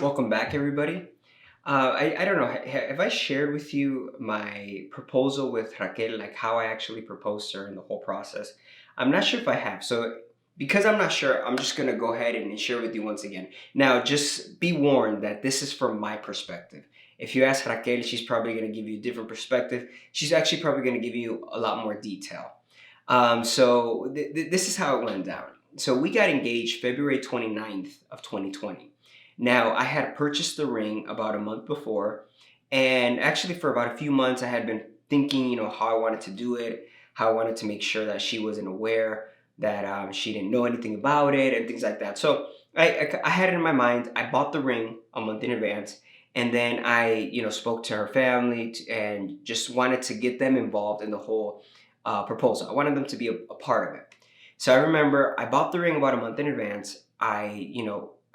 Welcome back, everybody. I don't know, have I shared with you my proposal with Raquel, like how I actually proposed to her and the whole process? I'm not sure if I have. So, because I'm not sure, I'm just going to go ahead and share with you once again. Now, just be warned that this is from my perspective. If you ask Raquel, she's probably going to give you a different perspective. She's actually probably going to give you a lot more detail. This is how it went down. So, we got engaged February 29th of 2020. Now, I had purchased the ring about a month before, and actually for about a few months, I had been thinking, how I wanted to do it, how I wanted to make sure that she wasn't aware, that she didn't know anything about it, and things like that. So I had it in my mind. I bought the ring a month in advance, and then I spoke to her family and just wanted to get them involved in the whole proposal. I wanted them to be a part of it. So I remember I bought the ring about a month in advance. I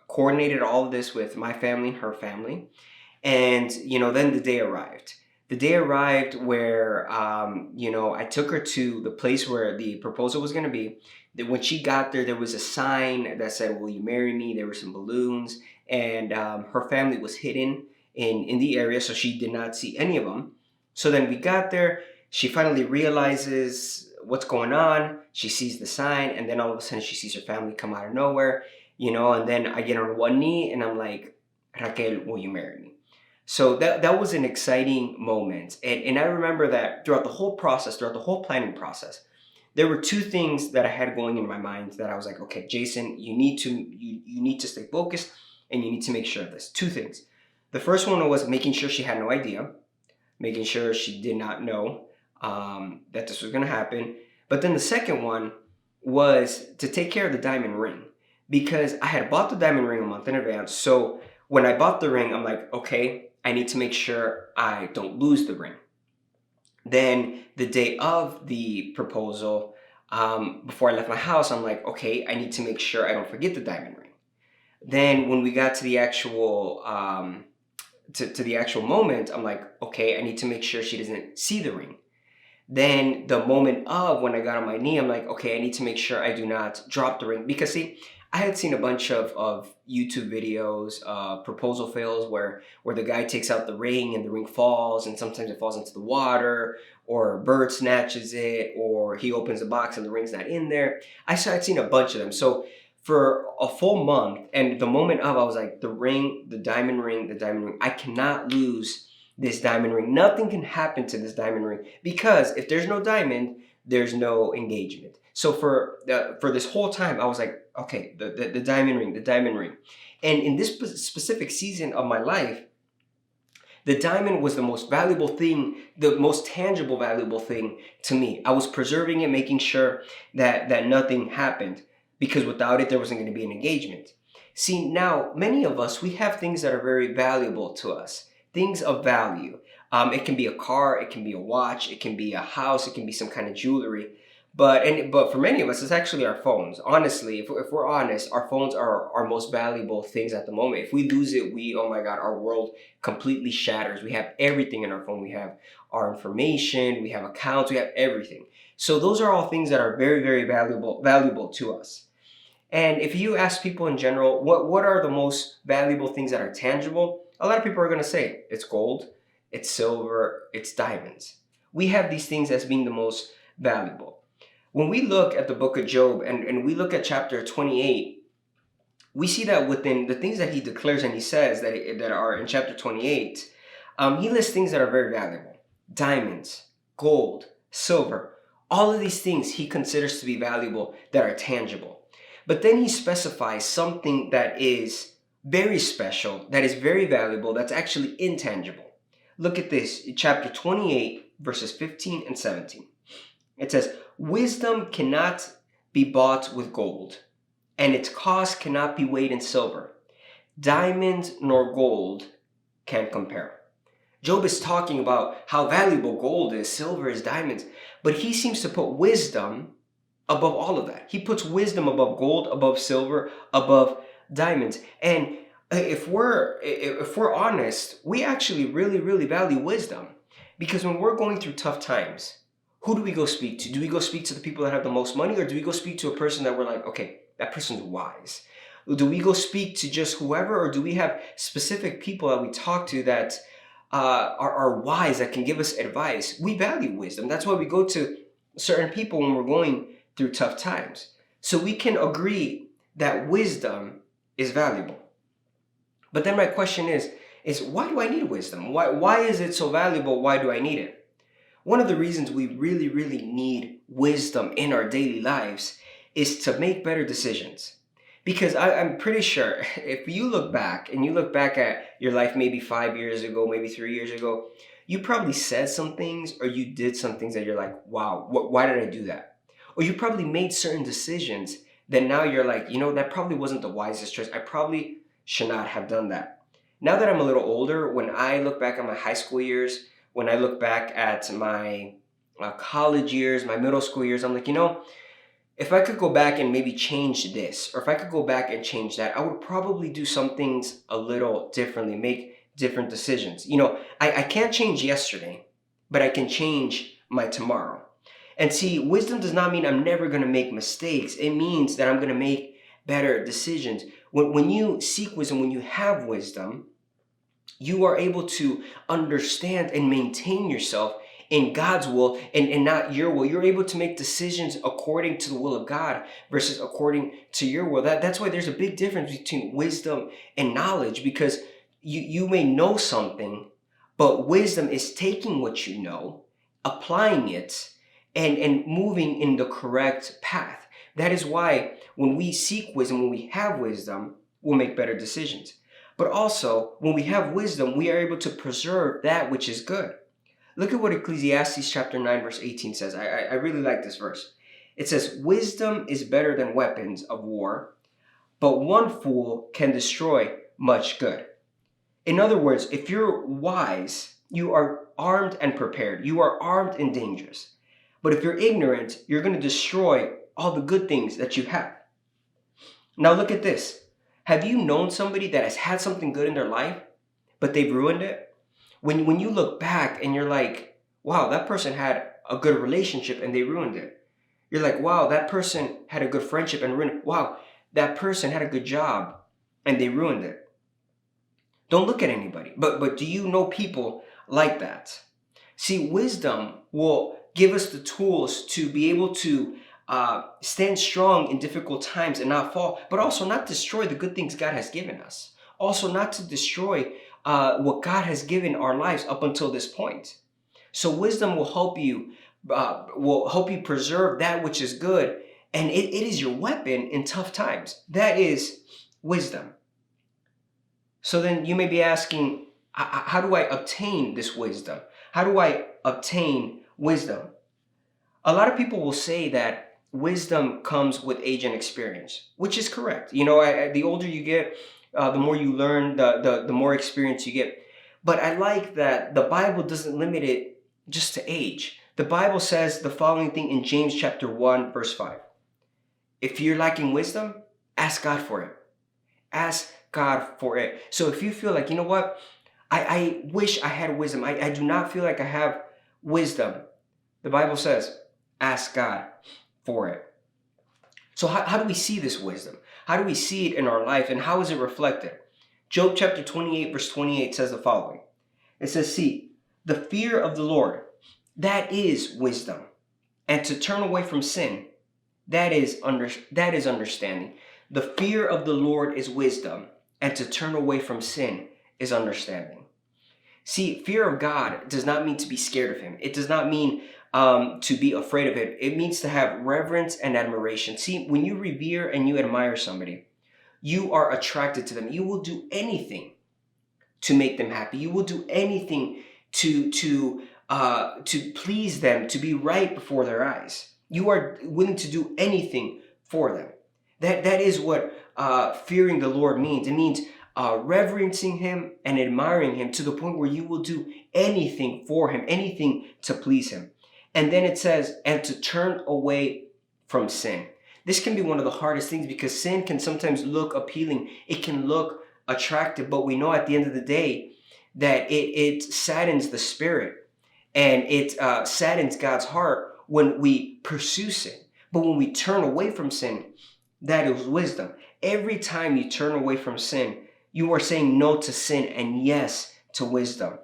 coordinated all of this with my family and her family. And, then the day arrived. The day arrived where, I took her to the place where the proposal was going to be. That when she got there, there was a sign that said, "Will you marry me?" There were some balloons, and her family was hidden in the area, so she did not see any of them. So then we got there. She finally realizes what's going on. She sees the sign, and then all of a sudden, she sees her family come out of nowhere. And then I get on one knee, and I'm like, "Raquel, will you marry me?" So that was an exciting moment. And I remember that throughout the whole process, throughout the whole planning process, there were two things that I had going in my mind that I was like, okay, Jason, you need to stay focused and you need to make sure of this. Two things. The first one was making sure she had no idea, making sure she did not know that this was going to happen. But then the second one was to take care of the diamond ring because I had bought the diamond ring a month in advance. So when I bought the ring, I'm like, okay, I need to make sure I don't lose the ring. Then the day of the proposal, before I left my house, I'm like, okay, I need to make sure I don't forget the diamond ring. Then when we got to the actual to the actual moment, I'm like, okay, I need to make sure she doesn't see the ring. Then the moment of when I got on my knee, I'm like, okay, I need to make sure I do not drop the ring. Because see, I had seen a bunch of YouTube videos, proposal fails where the guy takes out the ring and the ring falls, and sometimes it falls into the water, or a bird snatches it, or he opens the box and the ring's not in there. I'd seen a bunch of them. So for a full month, and the moment of, I was like, the ring, the diamond ring, the diamond ring. I cannot lose this diamond ring. Nothing can happen to this diamond ring because if there's no diamond, there's no engagement. So for this whole time, I was like, okay, the diamond ring, the diamond ring. And in this specific season of my life, the diamond was the most valuable thing, the most tangible valuable thing to me. I was preserving it, making sure that nothing happened because without it, there wasn't going to be an engagement. See, now many of us, we have things that are very valuable to us, things of value. It can be a car, it can be a watch, it can be a house, it can be some kind of jewelry. But for many of us, it's actually our phones. Honestly, if we're honest, our phones are our most valuable things at the moment. If we lose it, oh my God, our world completely shatters. We have everything in our phone. We have our information, we have accounts, we have everything. So those are all things that are very, very valuable to us. And if you ask people in general, what are the most valuable things that are tangible? A lot of people are going to say it's gold, it's silver, it's diamonds. We have these things as being the most valuable. When we look at the book of Job and we look at chapter 28, we see that within the things that he declares and he says that are in chapter 28, he lists things that are very valuable. Diamonds, gold, silver, all of these things he considers to be valuable that are tangible. But then he specifies something that is very special, that is very valuable, that's actually intangible. Look at this, chapter 28, verses 15 and 17. It says, "Wisdom cannot be bought with gold, and its cost cannot be weighed in silver. Diamonds nor gold can compare." Job is talking about how valuable gold is, silver is, diamonds, but he seems to put wisdom above all of that. He puts wisdom above gold, above silver, above diamonds. And if we're honest, we actually really, really value wisdom. Because when we're going through tough times, who do we go speak to? Do we go speak to the people that have the most money, or do we go speak to a person that we're like, okay, that person's wise? Do we go speak to just whoever, or do we have specific people that we talk to that are wise, that can give us advice? We value wisdom. That's why we go to certain people when we're going through tough times. So we can agree that wisdom is valuable. But then my question is why do I need wisdom? Why is it so valuable? Why do I need it? One of the reasons we really, really need wisdom in our daily lives is to make better decisions. Because I'm pretty sure if you look back and you look back at your life maybe 5 years ago, maybe 3 years ago, you probably said some things or you did some things that you're like, wow, why did I do that? Or you probably made certain decisions that now you're like, that probably wasn't the wisest choice. I probably should not have done that. Now that I'm a little older, when I look back at my high school years, when I look back at my college years, my middle school years, I'm like, if I could go back and maybe change this, or if I could go back and change that, I would probably do some things a little differently, make different decisions. I can't change yesterday, but I can change my tomorrow. And see, wisdom does not mean I'm never going to make mistakes. It means that I'm going to make better decisions. When you seek wisdom, when you have wisdom, you are able to understand and maintain yourself in God's will and not your will. You're able to make decisions according to the will of God versus according to your will. That's why there's a big difference between wisdom and knowledge, because you may know something, but wisdom is taking what you know, applying it, and moving in the correct path. That is why when we seek wisdom, when we have wisdom, we'll make better decisions. But also, when we have wisdom, we are able to preserve that which is good. Look at what Ecclesiastes chapter 9, verse 18 says. I really like this verse. It says, wisdom is better than weapons of war, but one fool can destroy much good. In other words, if you're wise, you are armed and prepared. You are armed and dangerous. But if you're ignorant, you're going to destroy all the good things that you have. Now look at this. Have you known somebody that has had something good in their life, but they've ruined it? When you look back and you're like, wow, that person had a good relationship and they ruined it. You're like, wow, that person had a good friendship and ruined it. Wow, that person had a good job and they ruined it. Don't look at anybody. But do you know people like that? See, wisdom will give us the tools to be able to stand strong in difficult times and not fall, but also not destroy the good things God has given us. Also not to destroy what God has given our lives up until this point. So wisdom will help you preserve that which is good, and it is your weapon in tough times. That is wisdom. So then you may be asking, how do I obtain this wisdom? How do I obtain wisdom? A lot of people will say that wisdom comes with age and experience, which is correct. The older you get, the more you learn, the more experience you get. But I like that the Bible doesn't limit it just to age. The Bible says the following thing in James chapter 1, verse 5. If you're lacking wisdom, ask God for it. Ask God for it. So if you feel like, you know what, I wish I had wisdom. I do not feel like I have wisdom. The Bible says, ask God for it. So how do we see this wisdom? How do we see it in our life, and how is it reflected? Job chapter 28, verse 28 says the following. It says, see, the fear of the Lord, that is wisdom. And to turn away from sin, that is understanding. The fear of the Lord is wisdom, and to turn away from sin is understanding. See, fear of God does not mean to be scared of him. It does not mean to be afraid of it. It means to have reverence and admiration. See, when you revere and you admire somebody, you are attracted to them. You will do anything to make them happy. You will do anything to please them, to be right before their eyes. You are willing to do anything for them. That is what fearing the Lord means. It means reverencing him and admiring him to the point where you will do anything for him, anything to please him. And then it says, and to turn away from sin. This can be one of the hardest things, because sin can sometimes look appealing. It can look attractive, but we know at the end of the day that it saddens the spirit, and it saddens God's heart when we pursue sin. But when we turn away from sin, that is wisdom. Every time you turn away from sin, you are saying no to sin and yes to wisdom.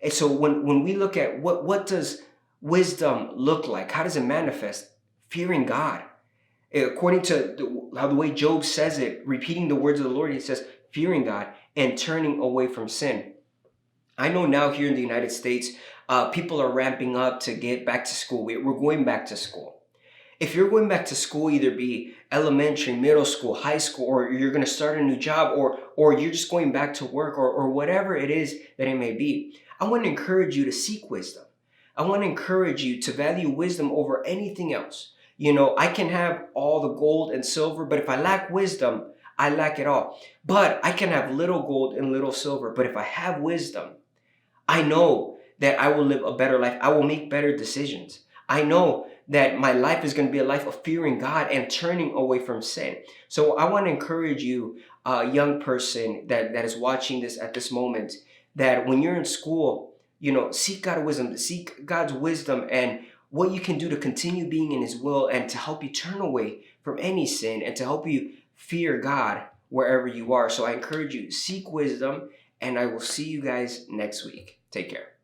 And so when we look at what does wisdom look like? How does it manifest? Fearing God. According to how the way Job says it, repeating the words of the Lord, he says, fearing God and turning away from sin. I know now here in the United States, people are ramping up to get back to school. We're going back to school. If you're going back to school, either be elementary, middle school, high school, or you're going to start a new job, or you're just going back to work, or whatever it is that it may be, I want to encourage you to seek wisdom. I want to encourage you to value wisdom over anything else. You know, I can have all the gold and silver, but if I lack wisdom, I lack it all. But I can have little gold and little silver, but if I have wisdom, I know that I will live a better life. I will make better decisions. I know that my life is going to be a life of fearing God and turning away from sin. So I want to encourage you, young person that is watching this at this moment, that when you're in school, you know, seek God's wisdom, and what you can do to continue being in His will and to help you turn away from any sin and to help you fear God wherever you are. So I encourage you, seek wisdom, and I will see you guys next week. Take care.